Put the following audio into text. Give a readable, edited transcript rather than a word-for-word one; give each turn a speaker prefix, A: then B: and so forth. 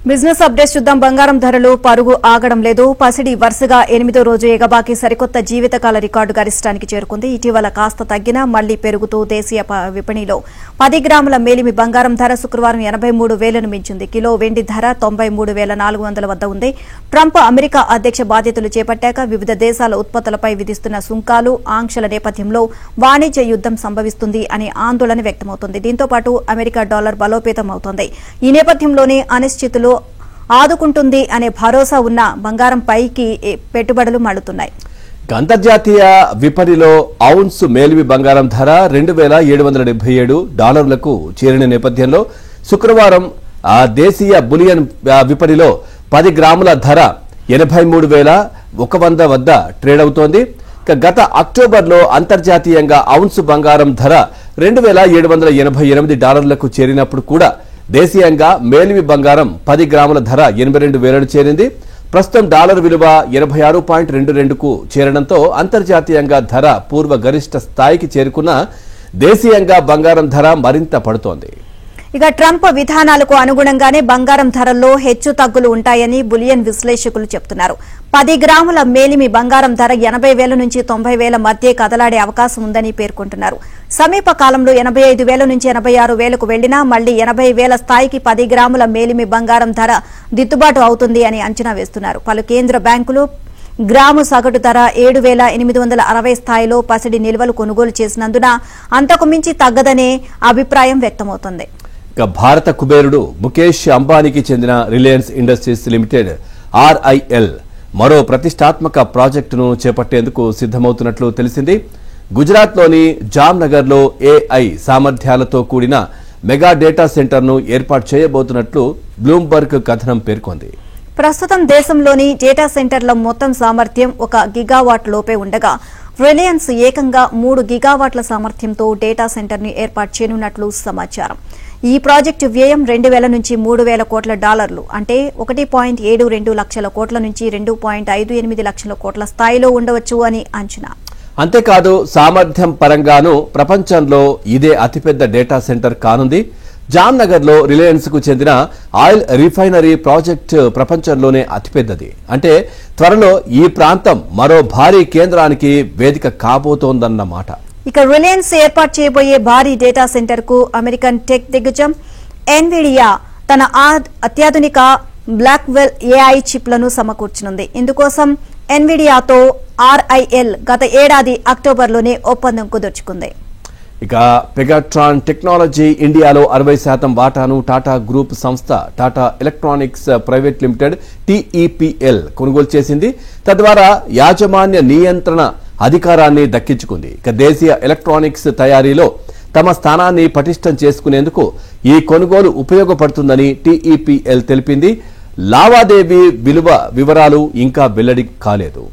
A: Business updates చూద్దాం. బంగారం ధరలు పరుగు ఆగడం లేదు. పసిడి వరుసగా 8వ రోజు ఎగబాకి సరికొత్త జీవితకాల రికార్డు గరిష్టానికి చేరుకుంది. ఇటీవల కాస్త తగ్గినా మళ్లీ పెరుగుతూ దేశీయ విపణిలో 10 గ్రాముల మేలిమి బంగారం ధర శుక్రవారం 83,000ను మించింది. కిలో వెండి ధర 93,400 వద్ద ఉంది. ట్రంప్ అమెరికా అధ్యక్ష బాధ్యతలు చేపట్టాక వివిధ దేశాల ఉత్పత్తులపై విధిస్తున్న సుంకాలు, ఆంక్షల నేపథ్యంలో వాణిజ్య యుద్దం సంభవిస్తుంది అనే ఆందోళన వ్యక్తమవుతోంది. దీంతో పాటు అమెరికా డాలర్ బలోపేతం అవుతోంది. ఈ నేపథ్యంలోనే అనిశ్చితులు ఆదుకుంటుంది అనే భరోసా ఉన్న బంగారం పైకి పెట్టుబడులు మళ్లుతున్నాయి.
B: అంతర్జాతీయ విపణిలో ఔన్స్ మేలిమి బంగారం ధర $2,777 చేరిన నేపథ్యంలో శుక్రవారం దేశీయ బులియన్ విపణిలో 10 గ్రాముల ధర 83,100 వద్ద ట్రేడ్ అవుతోంది. గత అక్టోబర్లో అంతర్జాతీయంగా ఔన్స్ బంగారం ధర $2,788 చేరినప్పుడు కూడా దేశీయంగా మేలిమి బంగారం 10 గ్రాముల ధర 82,000 చేరింది. ప్రస్తుతం డాలర్ విలువ 86.22కు చేరడంతో అంతర్జాతీయంగా ధర పూర్వ గరిష్ట స్థాయికి చేరుకున్న దేశీయంగా బంగారం ధర మరింత పడుతోంది.
A: ఇక ట్రంప్ విధానాలకు అనుగుణంగానే బంగారం ధరల్లో హెచ్చు తగ్గులు ఉంటాయని బులియన్ విశ్లేషకులు చెబుతున్నారు. 10 గ్రాముల మేలిమి బంగారం ధర 80,000 నుంచి 90,000 మధ్య కదలాడే అవకాశం ఉందని పేర్కొంటున్నారు. సమీప కాలంలో 85,000 నుంచి 86,000కు వెళ్లినా మళ్లీ 80,000 స్థాయికి 10 గ్రాముల మేలిమి బంగారం ధర దిద్దుబాటు అవుతుంది అని అంచనా వేస్తున్నారు. పలు కేంద్ర బ్యాంకులు గ్రాము సగటు ధర 7,860 స్థాయిలో పసిడి నిల్వలు కొనుగోలు చేసినందున అంతకు మించి తగ్గదనే అభిప్రాయం వ్యక్తమవుతోంది.
B: భారత కుబేరుడు ముఖేష్ అంబానీకి చెందిన రిలయన్స్ ఇండస్ట్రీస్ లిమిటెడ్ RIL మరో ప్రతిష్టాత్మక ప్రాజెక్టును చేపట్టేందుకు సిద్దమవుతున్నట్లు తెలిసింది. గుజరాత్లోని జామ్నగర్లో AI సామర్థ్యాలతో కూడిన మెగా డేటా సెంటర్ను ఏర్పాటు చేయబోతున్నట్లు బ్లూంబర్గ్ కథనం పేర్కొంది.
A: ప్రస్తుతం దేశంలోని డేటా సెంటర్ల మొత్తం సామర్థ్యం 1 గిగావాట్ లోపే ఉండగా రిలయన్స్ ఏకంగా 3 గిగావాట్ల సామర్థ్యంతో డేటా సెంటర్ను ఏర్పాటు చేయనున్నట్లు సమాచారం. ఈ ప్రాజెక్టు వ్యయం 2,000 నుంచి 3,000 కోట్ల డాలర్లు అంటే 1.72 లక్షల కోట్ల నుంచి 2.58 లక్షల కోట్ల స్థాయిలో ఉండవచ్చు అని అంచనా.
B: అంతేకాదు సామర్థ్యం పరంగానూ ప్రపంచంలో ఇదే అతిపెద్ద డేటా సెంటర్ కానుంది. జామ్నగర్ లో రిలయన్స్ కు చెందిన ఆయిల్ రిఫైనరీ ప్రాజెక్టు ప్రపంచంలోనే అతిపెద్దది. అంటే త్వరలో ఈ ప్రాంతం మరో భారీ కేంద్రానికి వేదిక కాబోతోందన్నమాట.
A: ఇక రిలయన్స్ ఏర్పాటు చేయబోయే భారీ డేటా సెంటర్ కు అమెరికన్ టెక్ దిగ్గజం ఎన్విడియా తన అత్యాధునిక బ్లాక్వెల్ AI చిప్లను సమకూర్చనుంది. ఇందుకోసం ఎన్విడియాతో RIL గత ఏడాది అక్టోబర్లోనే ఒప్పందం కుదుర్చుకుంది.
B: ఇక పెగాట్రాన్ టెక్నాలజీ ఇండియాలో 60% వాటాను టాటా గ్రూప్ సంస్థ Tata electronics private limited TEPL కొనుగోలు చేసింది. తద్వారా యాజమాన్య నియంత్రణ అధికారాన్ని దక్కించుకుంది. ఇక దేశీయ ఎలక్ట్రానిక్స్ తయారీలో తమ స్థానాన్ని పటిష్టం చేసుకునేందుకు ఈ కొనుగోలు ఉపయోగపడుతుందని TEPL తెలిపింది. లావాదేవీ విలువ వివరాలు ఇంకా వెల్లడి కాలేదు.